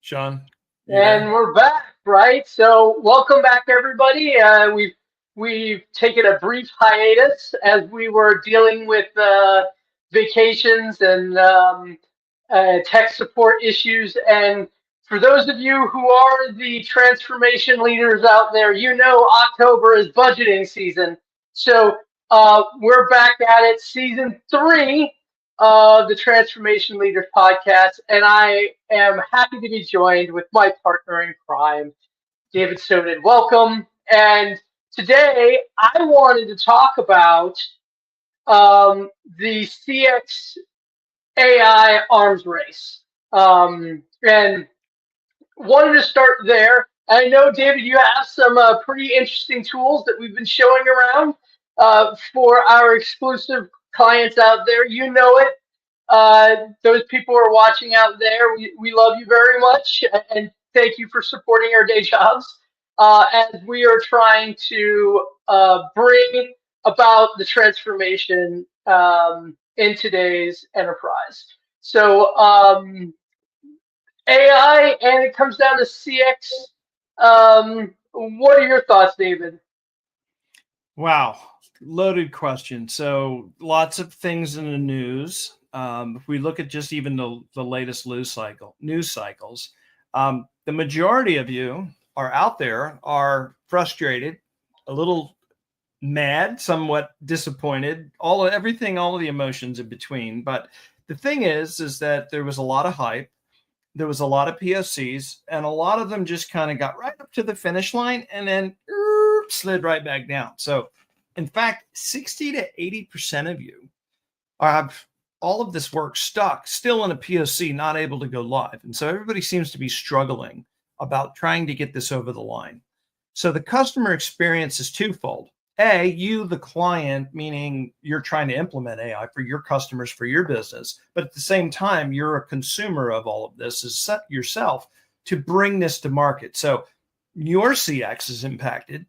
Sean, you And there? we're back, right? So welcome back, everybody. We've taken a brief hiatus as we were dealing with vacations and tech support issues. And for those of you who are the transformation leaders out there, you know October is budgeting season. So we're back at it, season three of the Transformation Leaders podcast, and I am happy to be joined with my partner in crime, David Soden. Welcome. And today I wanted to talk about the CX AI arms race. And wanted to start there. I know, David, you have some pretty interesting tools that we've been showing around for our exclusive clients out there. You know it. Those people who are watching out there, we love you very much, and thank you for supporting our day jobs as we are trying to bring about the transformation in today's enterprise. So, AI, and it comes down to CX. What are your thoughts, David? Wow, loaded question. So lots of things in the news. If we look at just even the latest news cycles, the majority of you are out there are frustrated, a little mad, somewhat disappointed, all of the emotions in between. But the thing is that there was a lot of hype. There was a lot of POCs, and a lot of them just kind of got right up to the finish line and then slid right back down. So, in fact, 60 to 80% of you have all of this work stuck, still in a POC, not able to go live. And so everybody seems to be struggling about trying to get this over the line. So the customer experience is twofold. A, you, the client, meaning you're trying to implement AI for your customers, for your business, but at the same time, you're a consumer of all of this is set yourself to bring this to market. So your CX is impacted.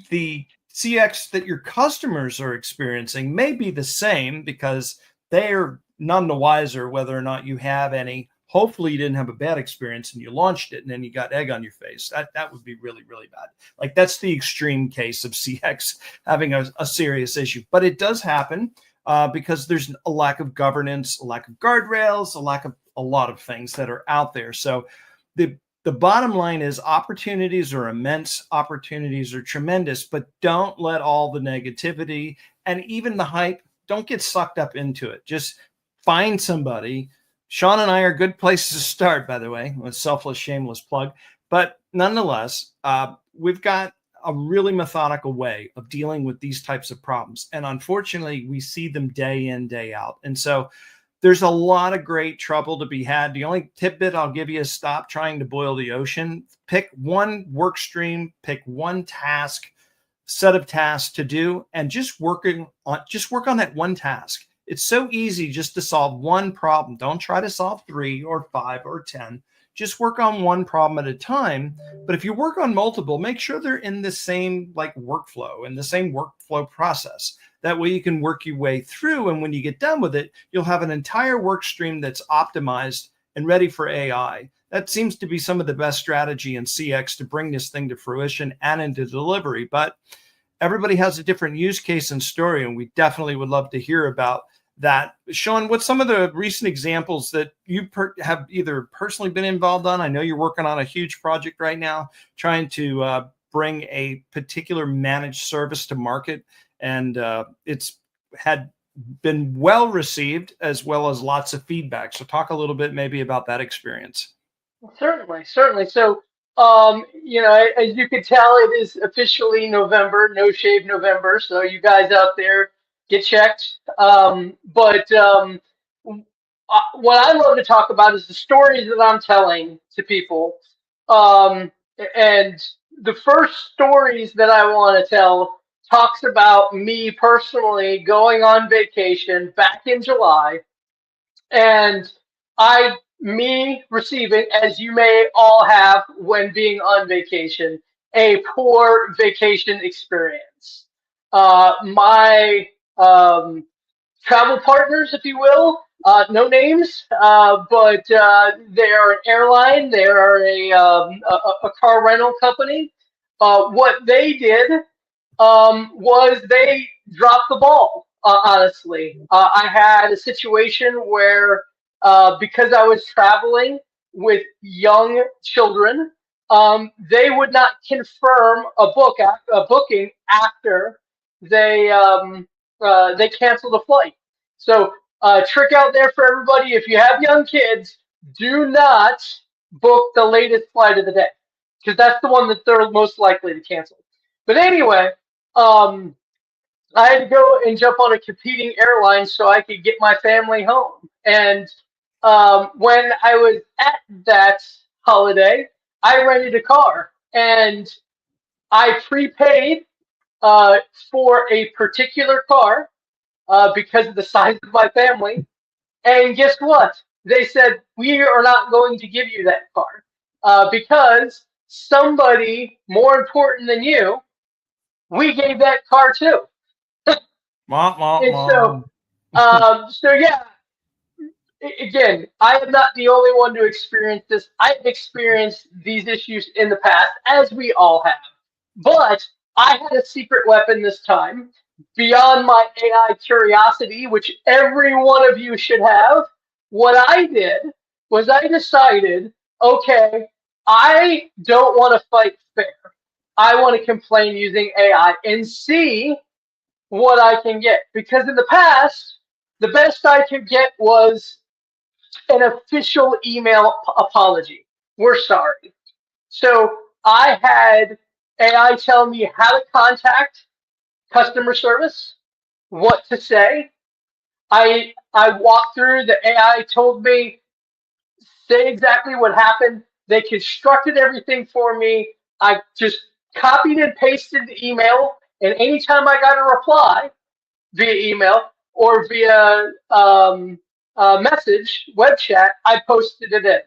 The CX that your customers are experiencing may be the same because they're none the wiser whether or not you have any. Hopefully you didn't have a bad experience and you launched it and then you got egg on your face. That would be really, really bad. Like that's the extreme case of CX having a serious issue. But it does happen because there's a lack of governance, a lack of guardrails, a lack of a lot of things that are out there. So the bottom line is opportunities are immense, opportunities are tremendous, but don't let all the negativity and even the hype, don't get sucked up into it. Just find somebody. Sean and I are good places to start, by the way, a selfless, shameless plug. But nonetheless, we've got a really methodical way of dealing with these types of problems. And unfortunately, we see them day in, day out. And so there's a lot of great trouble to be had. The only tidbit I'll give you is stop trying to boil the ocean. Pick one work stream, pick one set of tasks to do, and just work on that one task. It's so easy just to solve one problem. Don't try to solve 3 or 5 or 10. Just work on one problem at a time. But if you work on multiple, make sure they're in the same workflow, in the same workflow process. That way you can work your way through. And when you get done with it, you'll have an entire work stream that's optimized and ready for AI. That seems to be some of the best strategy in CX to bring this thing to fruition and into delivery. But everybody has a different use case and story, and we definitely would love to hear about that. Sean, what's some of the recent examples that you have either personally been involved on? I know you're working on a huge project right now, trying to bring a particular managed service to market, and it's had been well received as well as lots of feedback. So talk a little bit maybe about that experience. Certainly, certainly. So, as you can tell, it is officially November, No Shave November. So, you guys out there, get checked. But what I love to talk about is the stories that I'm telling to people. Um, and the first stories that I want to tell talks about me personally going on vacation back in July, and me receiving, as you may all have when being on vacation, a poor vacation experience. My travel partners, if you will, No names, but they are an airline. They are a car rental company. What they did was they dropped the ball. Honestly, I had a situation where because I was traveling with young children, they would not confirm a booking after they canceled the flight. So trick out there for everybody: if you have young kids, do not book the latest flight of the day, because that's the one that they're most likely to cancel. But anyway, um, I had to go and jump on a competing airline so I could get my family home. And when I was at that holiday, I rented a car and I prepaid uh, for a particular car because of the size of my family. And guess what? They said, we are not going to give you that car because somebody more important than you, we gave that car to. Wah, wah, And wah. so yeah, again, I am not the only one to experience this. I've experienced these issues in the past, as we all have. But I had a secret weapon this time, beyond my AI curiosity, which every one of you should have. What I did was I decided, okay, I don't want to fight fair. I want to complain using AI and see what I can get. Because in the past, the best I could get was an official email apology. We're sorry. So I had AI tell me how to contact customer service, what to say. I walked through, the AI told me, say exactly what happened. They constructed everything for me. I just copied and pasted the email, and anytime I got a reply via email or via message, web chat, I posted it in.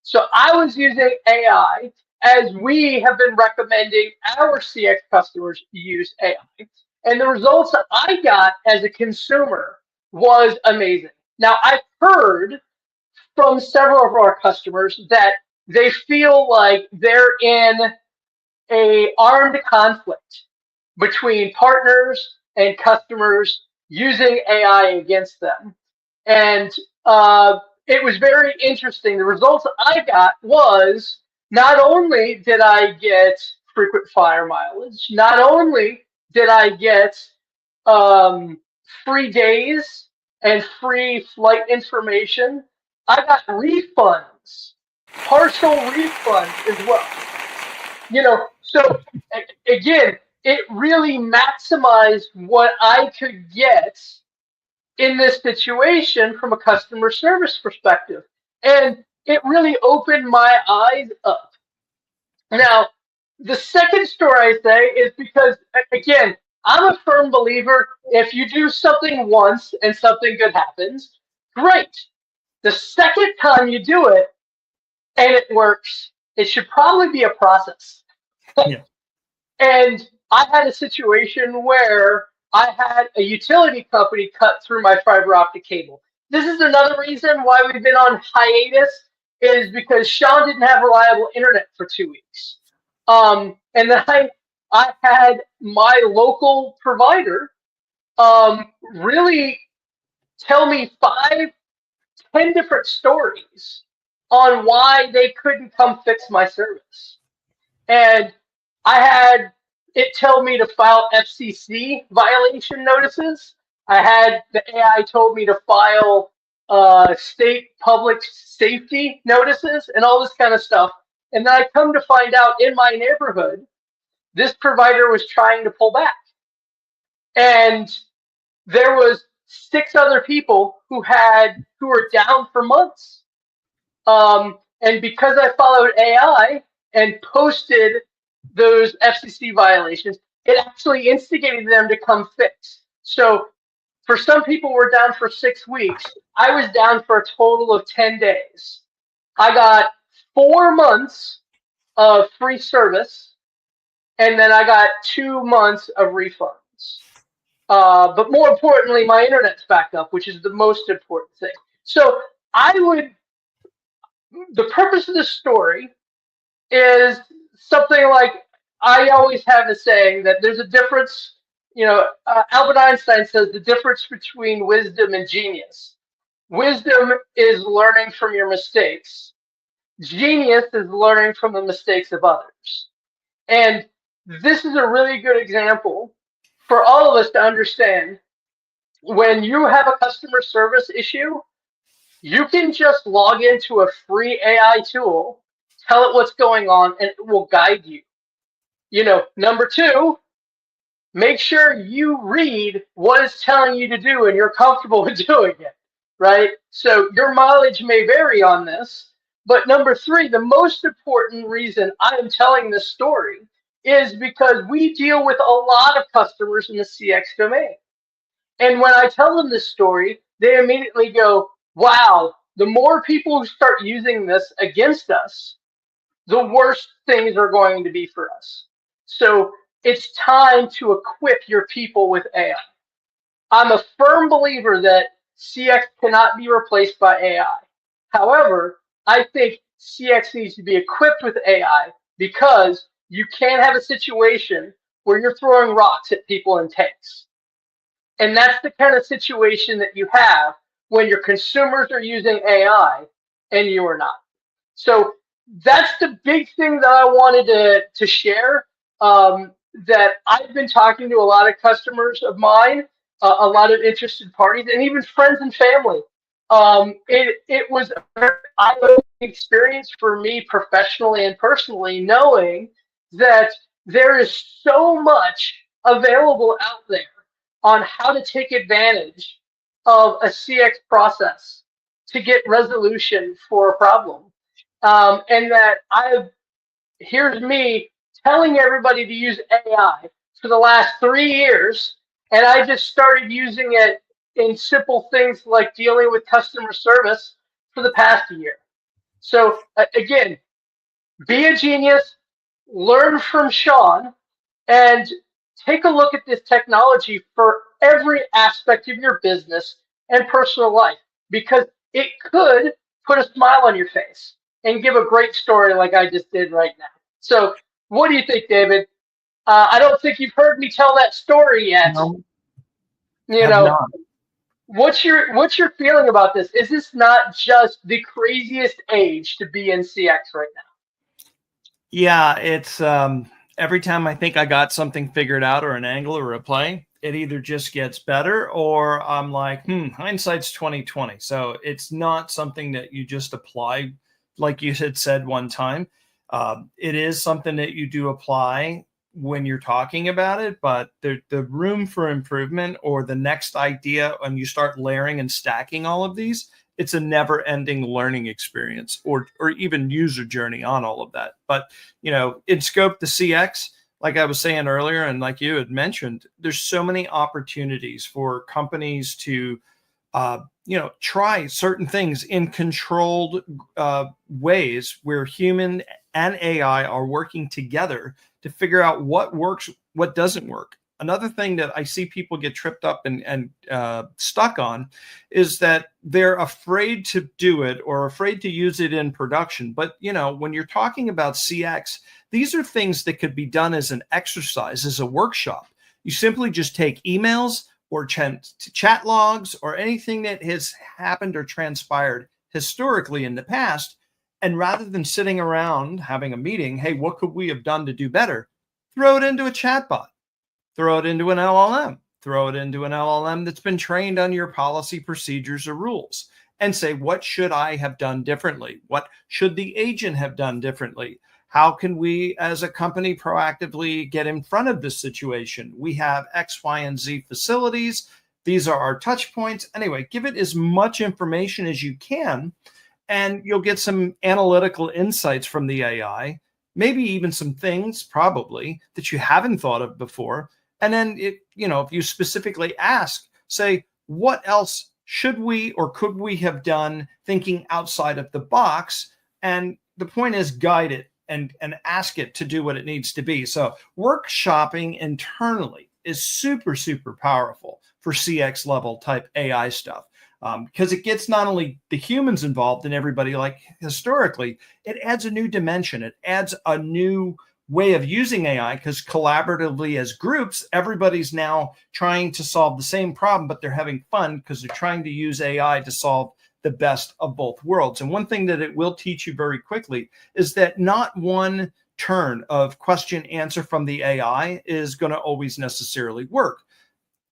So I was using AI, as we have been recommending our CX customers use AI. And the results that I got as a consumer was amazing. Now, I've heard from several of our customers that they feel like they're in a armed conflict between partners and customers using AI against them. And it was very interesting. The results I got was, not only did I get frequent flyer mileage, not only did I get um, free days and free flight information, I got refunds, partial refunds as well. So again, it really maximized what I could get in this situation from a customer service perspective. And it really opened my eyes up. Now, the second story I say is because, again, I'm a firm believer, if you do something once and something good happens, great. The second time you do it and it works, it should probably be a process. Yeah. And I had a situation where I had a utility company cut through my fiber optic cable. This is another reason why we've been on hiatus, is because Sean didn't have reliable internet for 2 weeks. And then I had my local provider really tell me 5, 10 different stories on why they couldn't come fix my service. And I had it tell me to file FCC violation notices. I had the AI told me to file state public safety notices and all this kind of stuff. And then I come to find out, in my neighborhood, this provider was trying to pull back. And there was 6 other people who were down for months. And because I followed AI and posted those FCC violations, it actually instigated them to come fix. So for some people, we're down for 6 weeks. I was down for a total of 10 days. I got 4 months of free service, and then I got 2 months of refunds. But more importantly, my internet's back up, which is the most important thing. So I would, the purpose of this story is something like, I always have a saying that there's a difference. Albert Einstein says the difference between wisdom and genius. Wisdom is learning from your mistakes. Genius is learning from the mistakes of others. And this is a really good example for all of us to understand. When you have a customer service issue, you can just log into a free AI tool, tell it what's going on, and it will guide you. Number two, make sure you read what it's telling you to do and you're comfortable with doing it, right? So your mileage may vary on this, but number three, the most important reason I am telling this story is because we deal with a lot of customers in the CX domain. And when I tell them this story, they immediately go, wow, the more people who start using this against us, the worse things are going to be for us. So it's time to equip your people with AI. I'm a firm believer that CX cannot be replaced by AI. However, I think CX needs to be equipped with AI, because you can't have a situation where you're throwing rocks at people in tanks. And that's the kind of situation that you have when your consumers are using AI and you are not. So that's the big thing that I wanted to share. That I've been talking to a lot of customers of mine, a lot of interested parties, and even friends and family. It was a very eye-opening experience for me professionally and personally, knowing that there is so much available out there on how to take advantage of a CX process to get resolution for a problem. And that here's me telling everybody to use AI for the last 3 years, and I just started using it in simple things like dealing with customer service for the past year. So again, be a genius, learn from Sean, and take a look at this technology for every aspect of your business and personal life, because it could put a smile on your face and give a great story like I just did right now. So what do you think, David? I don't think you've heard me tell that story yet. No, You have know, not. what's your feeling about this? Is this not just the craziest age to be in CX right now? Yeah, it's every time I think I got something figured out or an angle or a play, it either just gets better or I'm like, hindsight's 2020. So it's not something that you just apply, like you had said one time. It is something that you do apply when you're talking about it, but the room for improvement or the next idea, when you start layering and stacking all of these, it's a never ending learning experience or even user journey on all of that. But, in scope, the CX, like I was saying earlier, and like you had mentioned, there's so many opportunities for companies to, try certain things in controlled ways where human and AI are working together to figure out what works, what doesn't work. Another thing that I see people get tripped up and stuck on is that they're afraid to do it or afraid to use it in production. But, when you're talking about CX, these are things that could be done as an exercise, as a workshop. You simply just take emails or chat logs or anything that has happened or transpired historically in the past. And rather than sitting around having a meeting, hey, what could we have done to do better? Throw it into a chatbot. Throw it into an LLM. Throw it into an LLM that's been trained on your policy, procedures, or rules, and say, what should I have done differently? What should the agent have done differently? How can we as a company proactively get in front of this situation? We have X, Y, and Z facilities. These are our touch points. Anyway, give it as much information as you can, and you'll get some analytical insights from the AI, maybe even some things probably that you haven't thought of before. And then if you specifically ask, say, what else should we or could we have done thinking outside of the box? And the point is guide it and ask it to do what it needs to be. So workshopping internally is super, super powerful for CX level type AI stuff. because it gets not only the humans involved and everybody, like historically, it adds a new dimension. It adds a new way of using AI, because collaboratively as groups, everybody's now trying to solve the same problem, but they're having fun because they're trying to use AI to solve the best of both worlds. And one thing that it will teach you very quickly is that not one turn of question answer from the AI is going to always necessarily work.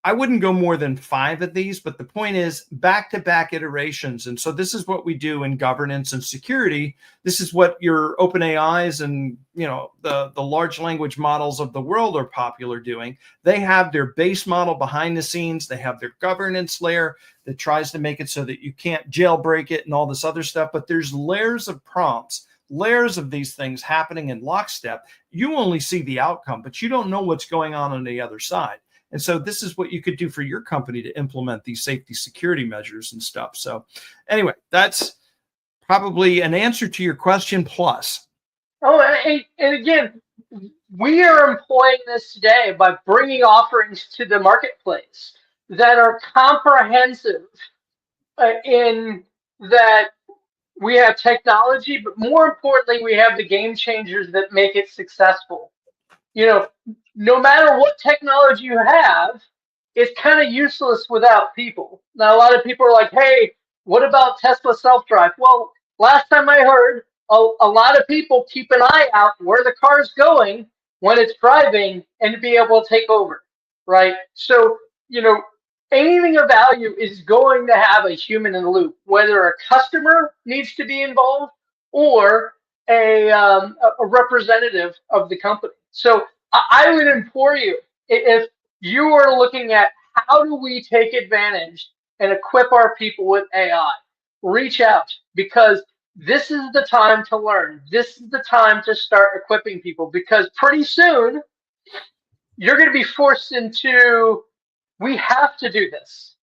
I wouldn't go more than 5 of these, but the point is back-to-back iterations. And so this is what we do in governance and security. This is what your OpenAIs and the large language models of the world are popular doing. They have their base model behind the scenes. They have their governance layer that tries to make it so that you can't jailbreak it and all this other stuff. But there's layers of prompts, layers of these things happening in lockstep. You only see the outcome, but you don't know what's going on the other side. And so this is what you could do for your company to implement these safety security measures and stuff. So anyway, that's probably an answer to your question plus. Oh, and again, we are employing this today by bringing offerings to the marketplace that are comprehensive in that we have technology, but more importantly, we have the game changers that make it successful. No matter what technology you have, it's kind of useless without people. Now, a lot of people are like, hey, what about Tesla self-drive? Well, last time I heard, a lot of people keep an eye out where the car's going when it's driving and to be able to take over, right? So, anything of value is going to have a human in the loop, whether a customer needs to be involved or a representative of the company. So I would implore you, if you are looking at how do we take advantage and equip our people with AI, reach out, because this is the time to learn. This is the time to start equipping people, because pretty soon you're going to be forced into, we have to do this.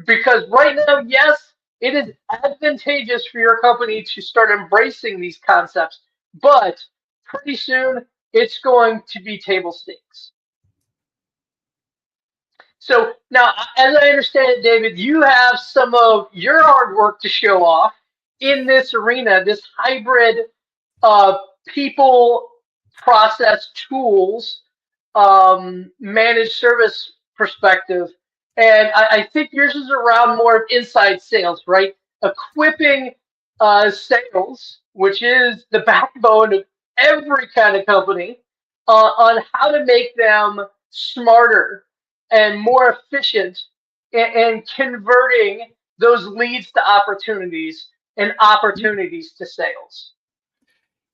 Because right now, yes, it is advantageous for your company to start embracing these concepts, but pretty soon it's going to be table stakes. So now, as I understand it, David, you have some of your hard work to show off in this arena, this hybrid people, process, tools, managed service perspective. And I think yours is around more of inside sales, right? Equipping sales, which is the backbone of every kind of company, on how to make them smarter and more efficient and converting those leads to opportunities and opportunities to sales.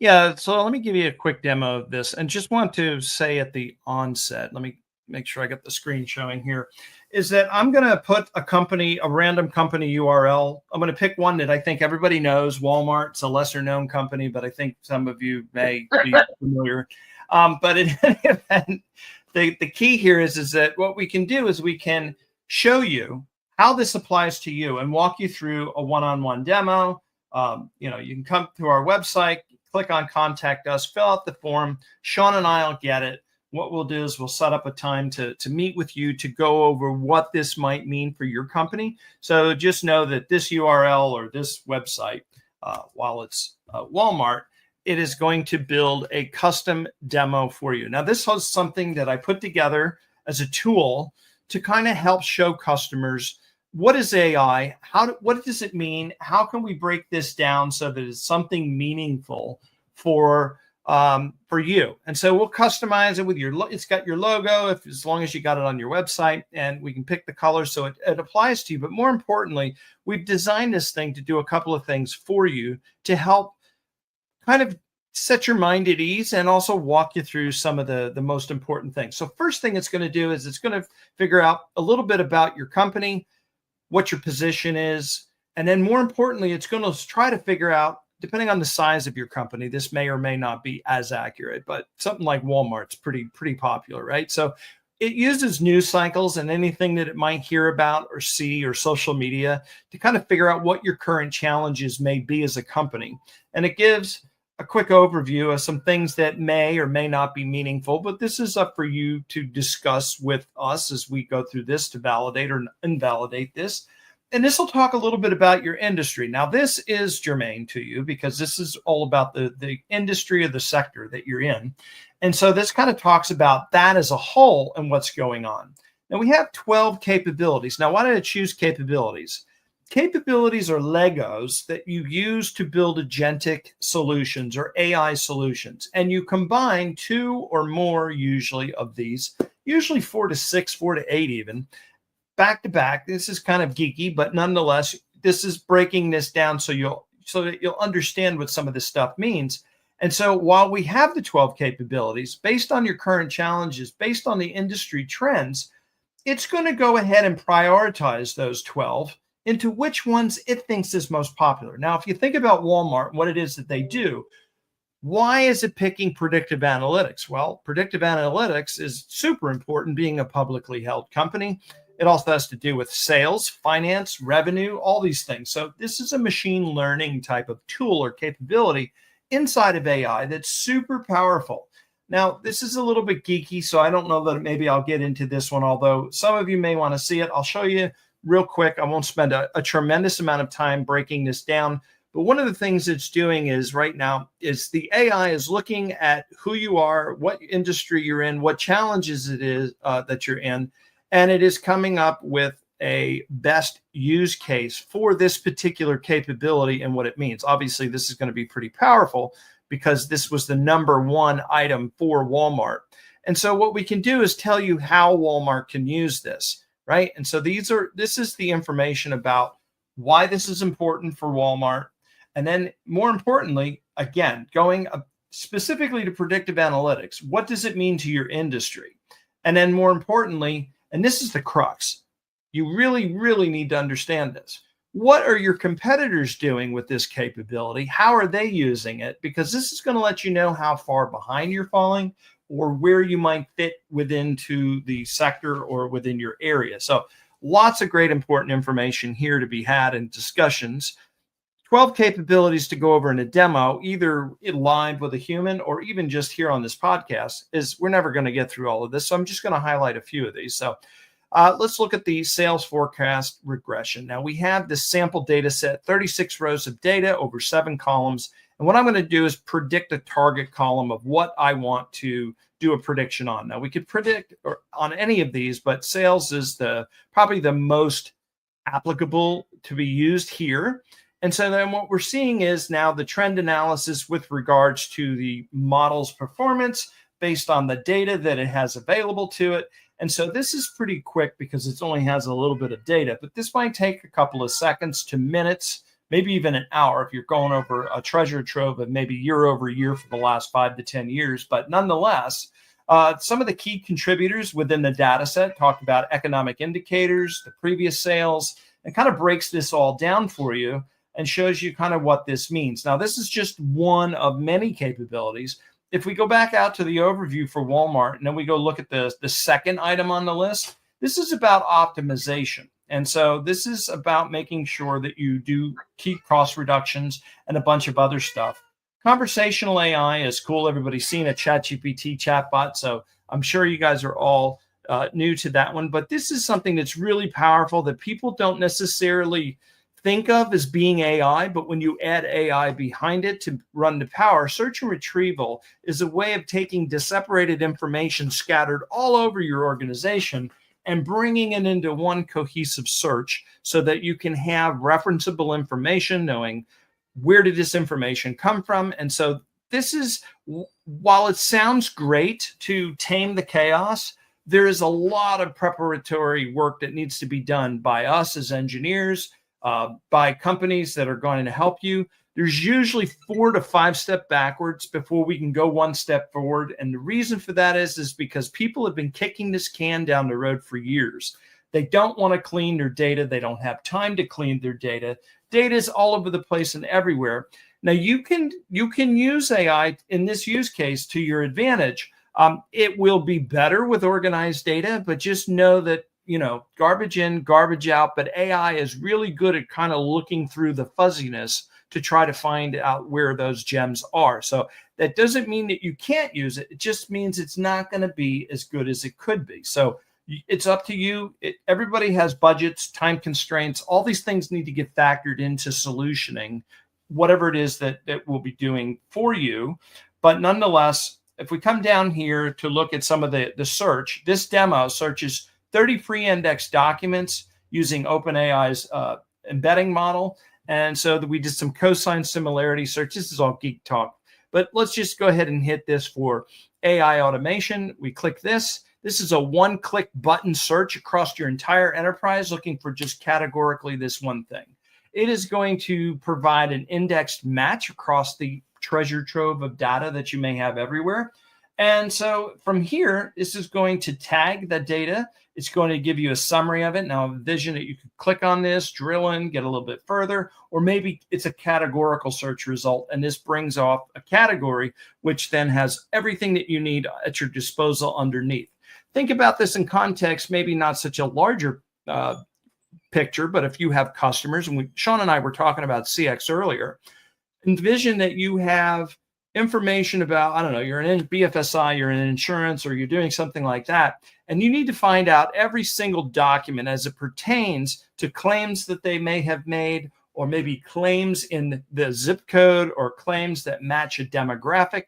Yeah, so let me give you a quick demo of this, and just want to say at the onset, let me make sure I got the screen showing here, is that I'm going to put a random company URL. I'm going to pick one that I think everybody knows, Walmart. It's a lesser known company, but I think some of you may be familiar. But in any event, the key here is that what we can do is we can show you how this applies to you and walk you through a one-on-one demo. You can come to our website, click on contact us, fill out the form. Sean and I will get it. What we'll do is we'll set up a time to meet with you to go over what this might mean for your company. So just know that this URL or this website, while it's Walmart, it is going to build a custom demo for you. Now, this was something that I put together as a tool to kind of help show customers what is AI, what does it mean, how can we break this down so that it's something meaningful for you. And so we'll customize it with it's got your logo, as long as you got it on your website, and we can pick the color so it applies to you. But more importantly, we've designed this thing to do a couple of things for you to help kind of set your mind at ease and also walk you through some of the most important things. So first thing it's going to do is it's going to figure out a little bit about your company, what your position is, and then more importantly, it's going to try to figure out, depending on the size of your company, this may or may not be as accurate, but something like Walmart's pretty popular, right? So it uses news cycles and anything that it might hear about or see or social media to kind of figure out what your current challenges may be as a company. And it gives a quick overview of some things that may or may not be meaningful, but this is up for you to discuss with us as we go through this to validate or invalidate this. And this will talk a little bit about your industry. Now, this is germane to you because this is all about the industry or the sector that you're in. And so this kind of talks about that as a whole and what's going on. Now, we have 12 capabilities. Now, why did I choose capabilities? Capabilities are Legos that you use to build agentic solutions or AI solutions. And you combine 2 or more usually of these, usually 4 to 6, 4 to 8 even, back to back. This is kind of geeky, but nonetheless, this is breaking this down so that you'll understand what some of this stuff means. And so while we have the 12 capabilities, based on your current challenges, based on the industry trends, it's going to go ahead and prioritize those 12 into which ones it thinks is most popular. Now, if you think about Walmart and what it is that they do, why is it picking predictive analytics? Well, predictive analytics is super important being a publicly held company. It also has to do with sales, finance, revenue, all these things. So this is a machine learning type of tool or capability inside of AI that's super powerful. Now, this is a little bit geeky, so I don't know that maybe I'll get into this one, although some of you may want to see it. I'll show you real quick. I won't spend a tremendous amount of time breaking this down. But one of the things it's doing is right now is the AI is looking at who you are, what industry you're in, what challenges it is that you're in, and it is coming up with a best use case for this particular capability and what it means. Obviously, this is going to be pretty powerful because this was the number 1 item for Walmart. And so what we can do is tell you how Walmart can use this, right? And so this is the information about why this is important for Walmart. And then more importantly, again, going specifically to predictive analytics, what does it mean to your industry? And then more importantly, and this is the crux, you really, really need to understand this. What are your competitors doing with this capability? How are they using it? Because this is going to let you know how far behind you're falling or where you might fit within to the sector or within your area. So lots of great important information here to be had in discussions. 12 capabilities to go over in a demo, either live with a human or even just here on this podcast, is we're never going to get through all of this. So I'm just going to highlight a few of these. So let's look at the sales forecast regression. Now we have this sample data set, 36 rows of data over 7 columns. And what I'm going to do is predict a target column of what I want to do a prediction on. Now we could predict on any of these, but sales is probably the most applicable to be used here. And so then what we're seeing is now the trend analysis with regards to the model's performance based on the data that it has available to it. And so this is pretty quick because it only has a little bit of data, but this might take a couple of seconds to minutes, maybe even an hour if you're going over a treasure trove of maybe year over year for the last 5 to 10 years. But nonetheless, some of the key contributors within the data set talked about economic indicators, the previous sales, and kind of breaks this all down for you and shows you kind of what this means. Now, this is just one of many capabilities. If we go back out to the overview for Walmart, and then we go look at the second item on the list, this is about optimization. And so this is about making sure that you do keep cost reductions and a bunch of other stuff. Conversational AI is cool. Everybody's seen a ChatGPT chatbot, so I'm sure you guys are all new to that one. But this is something that's really powerful that people don't necessarily think of as being AI, but when you add AI behind it to run the power, search and retrieval is a way of taking separated information scattered all over your organization and bringing it into one cohesive search so that you can have referenceable information, knowing where did this information come from. And so this is, while it sounds great to tame the chaos, there is a lot of preparatory work that needs to be done by us as engineers, by companies that are going to help you. There's usually 4 to 5 steps backwards before we can go 1 step forward. And the reason for that is because people have been kicking this can down the road for years. They don't want to clean their data. They don't have time to clean their data. Data is all over the place and everywhere. Now you can use AI in this use case to your advantage. It will be better with organized data, but just know that, garbage in, garbage out. But AI is really good at kind of looking through the fuzziness to try to find out where those gems are. So that doesn't mean that you can't use it. It just means it's not going to be as good as it could be. So it's up to you. Everybody has budgets, time constraints. All these things need to get factored into solutioning whatever it is that we'll be doing for you. But nonetheless, if we come down here to look at some of the search, this demo searches 30 pre-indexed documents using OpenAI's embedding model. And so we did some cosine similarity search. This is all geek talk. But let's just go ahead and hit this for AI automation. We click this. This is a one-click button search across your entire enterprise looking for just categorically this one thing. It is going to provide an indexed match across the treasure trove of data that you may have everywhere. And so from here, this is going to tag the data. It's going to give you a summary of it. Now, envision that you could click on this, drill in, get a little bit further, or maybe it's a categorical search result, and this brings off a category, which then has everything that you need at your disposal underneath. Think about this in context, maybe not such a larger picture, but if you have customers, and Sean and I were talking about CX earlier, envision that you have information about, I don't know, you're in BFSI, you're in insurance, or you're doing something like that, and you need to find out every single document as it pertains to claims that they may have made, or maybe claims in the zip code, or claims that match a demographic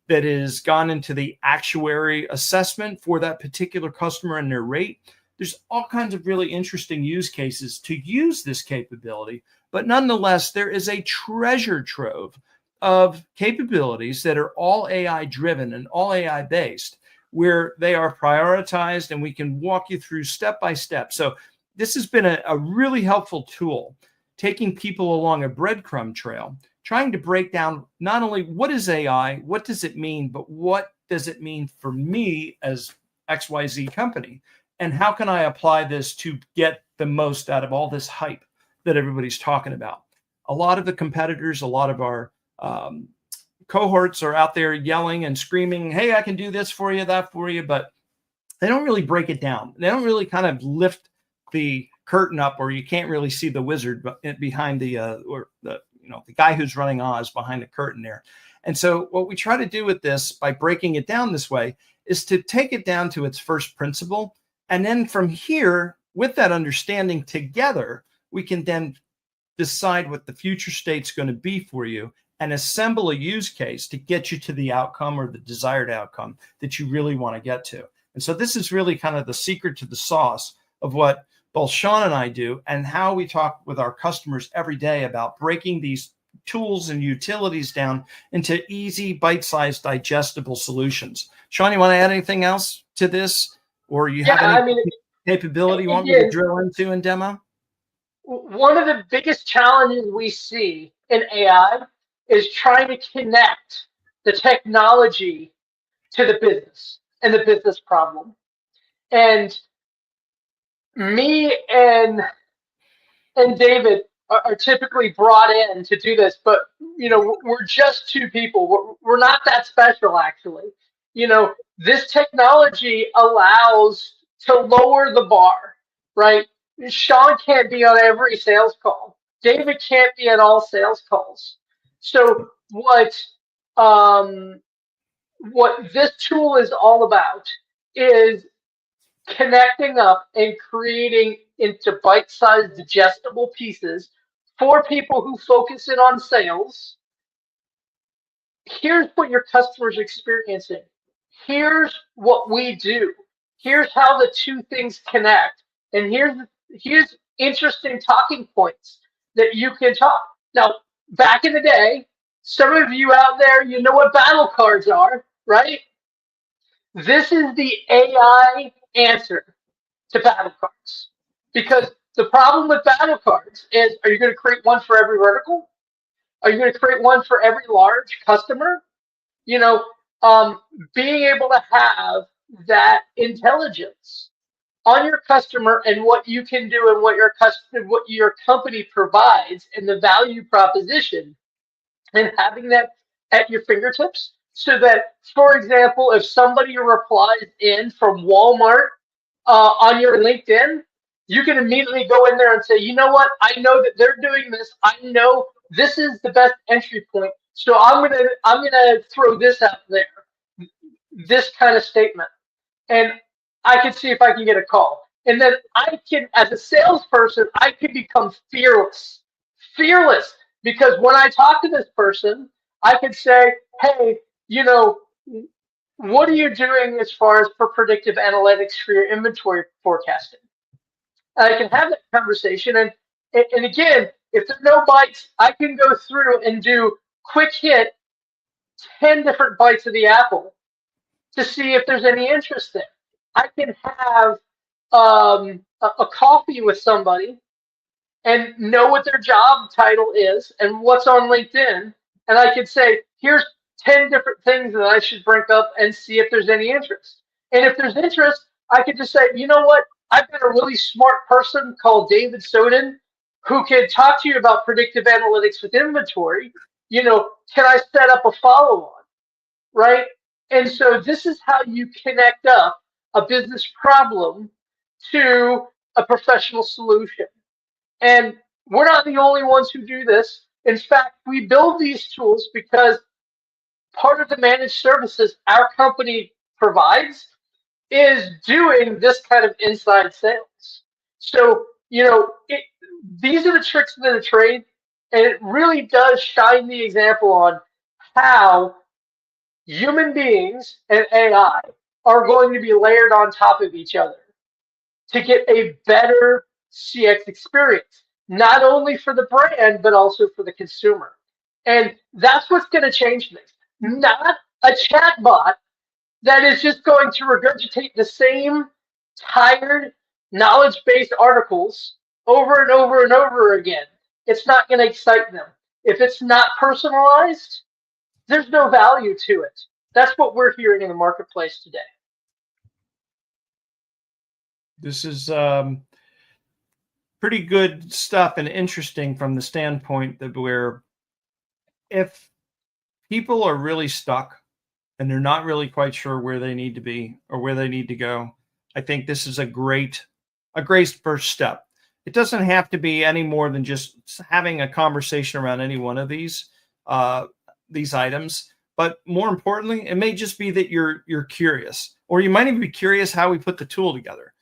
that has gone into the actuary assessment for that particular customer and their rate. There's all kinds of really interesting use cases to use this capability, but nonetheless, there is a treasure trove of capabilities that are all AI driven and all AI based, where they are prioritized, and we can walk you through step by step. So this has been a really helpful tool, taking people along a breadcrumb trail, trying to break down not only what is AI, what does it mean, but what does it mean for me as XYZ company? And how can I apply this to get the most out of all this hype that everybody's talking about? A lot of the competitors, a lot of our cohorts are out there yelling and screaming, hey, I can do this for you, that for you, but they don't really break it down. They don't really kind of lift the curtain up, or you can't really see the wizard behind the guy who's running Oz behind the curtain there. And so what we try to do with this, by breaking it down this way, is to take it down to its first principle. And then from here, with that understanding together, we can then decide what the future state's going to be for you and assemble a use case to get you to the outcome, or the desired outcome that you really want to get to. And so this is really kind of the secret to the sauce of what both Sean and I do, and how we talk with our customers every day about breaking these tools and utilities down into easy, bite-sized, digestible solutions. Sean, you want to add anything else to this? Or you have any capability you want me to drill into and demo? One of the biggest challenges we see in AI is trying to connect the technology to the business and the business problem. And me and David are typically brought in to do this, but we're just two people. We're not that special, actually. This technology allows to lower the bar, right? Sean can't be on every sales call. David can't be on all sales calls. So what this tool is all about is connecting up and creating into bite-sized, digestible pieces for people who focus in on sales. Here's what your customer's experiencing. Here's what we do. Here's how the two things connect. And here's interesting talking points that you can talk. Now, back in the day, some of you out there, you know what battle cards are, right? This is the AI answer to battle cards. Because the problem with battle cards is, are you going to create one for every vertical? Are you going to create one for every large customer? Being able to have that intelligence on your customer and what you can do and what your company provides and the value proposition, and having that at your fingertips, so that, for example, if somebody replies in from Walmart on your LinkedIn, you can immediately go in there and say, you know what? I know that they're doing this. I know this is the best entry point. So I'm gonna throw this out there, this kind of statement, and I can see if I can get a call. And then I can, as a salesperson, I can become fearless, fearless, because when I talk to this person, I can say, hey, you know, what are you doing as far as for predictive analytics for your inventory forecasting? I can have that conversation. And again, if there's no bites, I can go through and do quick hit 10 different bites of the apple to see if there's any interest there. I can have a coffee with somebody and know what their job title is and what's on LinkedIn. And I can say, here's 10 different things that I should bring up and see if there's any interest. And if there's interest, I could just say, you know what? I've got a really smart person called David Soden who can talk to you about predictive analytics with inventory. You know, can I set up a follow-on? Right? And so this is how you connect up a business problem to a professional solution. And we're not the only ones who do this. In fact, we build these tools because part of the managed services our company provides is doing this kind of inside sales. So, you know, these are the tricks of the trade, and it really does shine the example on how human beings and AI are going to be layered on top of each other to get a better CX experience, not only for the brand, but also for the consumer. And that's what's going to change things. Not a chatbot that is just going to regurgitate the same tired knowledge-based articles over and over and over again. It's not going to excite them. If it's not personalized, there's no value to it. That's what we're hearing in the marketplace today. This is pretty good stuff and interesting from the standpoint that where if people are really stuck and they're not really quite sure where they need to be or where they need to go, I think this is a great first step. It doesn't have to be any more than just having a conversation around any one of these items. But more importantly, it may just be that you're curious, or you might even be curious how we put the tool together.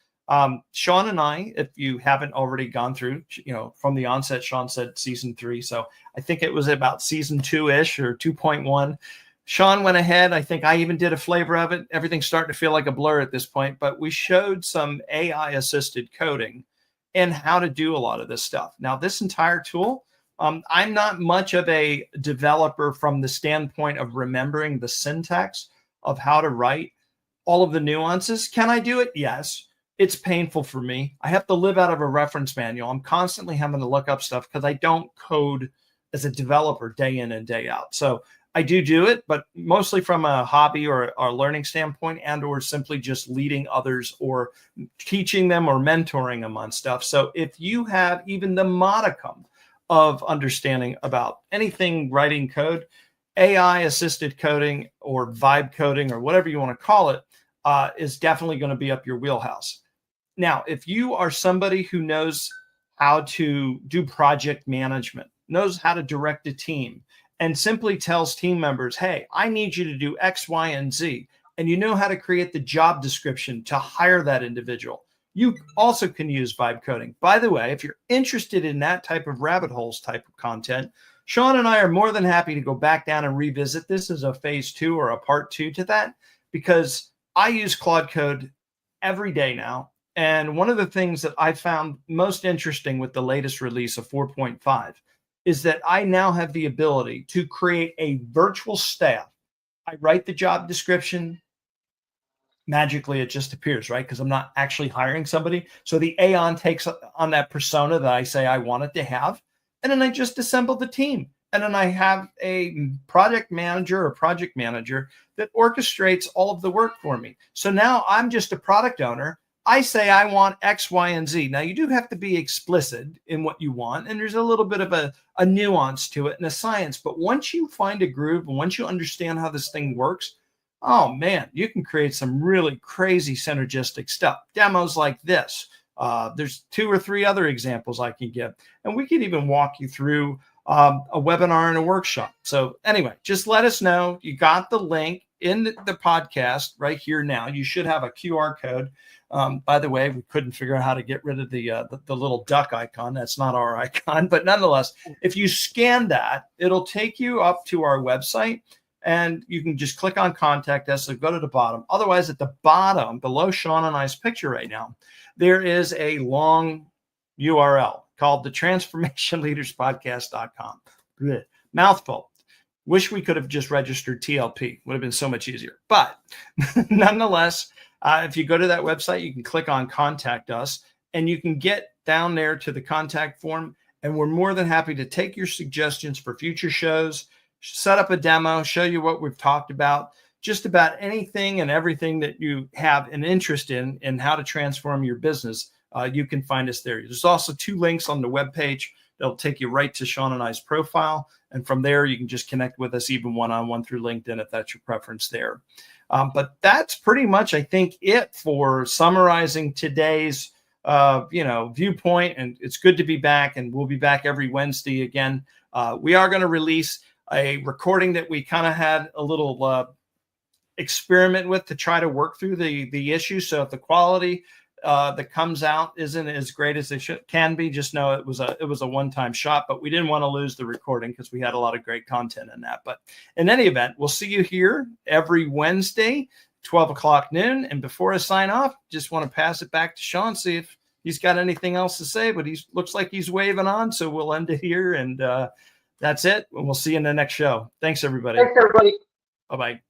Sean and I, if you haven't already gone through, you know, from the onset, Sean said season 3. So I think it was about season 2-ish or 2.1. Sean went ahead. I think I even did a flavor of it. Everything's starting to feel like a blur at this point, but we showed some AI assisted coding and how to do a lot of this stuff. Now, this entire tool, I'm not much of a developer from the standpoint of remembering the syntax of how to write all of the nuances. Can I do it? Yes. It's painful for me. I have to live out of a reference manual. I'm constantly having to look up stuff because I don't code as a developer day in and day out. So I do it, but mostly from a hobby or a learning standpoint, and or simply just leading others or teaching them or mentoring them on stuff. So if you have even the modicum of understanding about anything writing code, AI assisted coding or vibe coding or whatever you want to call it is definitely going to be up your wheelhouse. Now, if you are somebody who knows how to do project management, knows how to direct a team, and simply tells team members, hey, I need you to do X, Y, and Z, and you know how to create the job description to hire that individual, you also can use vibe coding. By the way, if you're interested in that type of rabbit holes type of content, Sean and I are more than happy to go back down and revisit this as a phase 2 or a part 2 to that, because I use Claude Code every day now. And one of the things that I found most interesting with the latest release of 4.5 is that I now have the ability to create a virtual staff. I write the job description. Magically, it just appears, right? Because I'm not actually hiring somebody. So the Aon takes on that persona that I say I want it to have. And then I just assemble the team. And then I have a project manager or project manager that orchestrates all of the work for me. So now I'm just a product owner. I say I want X, Y, and Z. Now, you do have to be explicit in what you want, and there's a little bit of a nuance to it and a science. But once you find a groove and once you understand how this thing works, oh, man, you can create some really crazy synergistic stuff. Demos like this. There's 2 or 3 other examples I can give, and we could even walk you through a webinar and a workshop. So anyway, just let us know. You got the link in the podcast right here now. You should have a QR code. By the way, we couldn't figure out how to get rid of the little duck icon. That's not our icon, but nonetheless, if you scan that, it'll take you up to our website, and you can just click on contact us. So go to the bottom. Otherwise, at the bottom, below Sean and I's picture right now, there is a long URL called the transformationleaderspodcast.com. Blech. Mouthful. Wish we could have just registered TLP. Would have been so much easier. But nonetheless, if you go to that website, you can click on contact us, and you can get down there to the contact form. And we're more than happy to take your suggestions for future shows, set up a demo, show you what we've talked about, just about anything and everything that you have an interest in how to transform your business. You can find us there. There's also 2 links on the webpage that'll take you right to Sean and I's profile. And from there, you can just connect with us even one-on-one through LinkedIn if that's your preference there. But that's pretty much, I think, it for summarizing today's viewpoint. And it's good to be back, and we'll be back every Wednesday again. We are going to release a recording that we kind of had a little experiment with to try to work through the issue. So if the quality that comes out isn't as great as it can be, just know it was a one-time shot, but we didn't want to lose the recording because we had a lot of great content in that. But in any event, we'll see you here every Wednesday, 12 o'clock noon. And before I sign off, just want to pass it back to Sean, see if he's got anything else to say, but he looks like he's waving on. So we'll end it here, and that's it. And we'll see you in the next show. Thanks, everybody. Thanks, everybody. Bye-bye.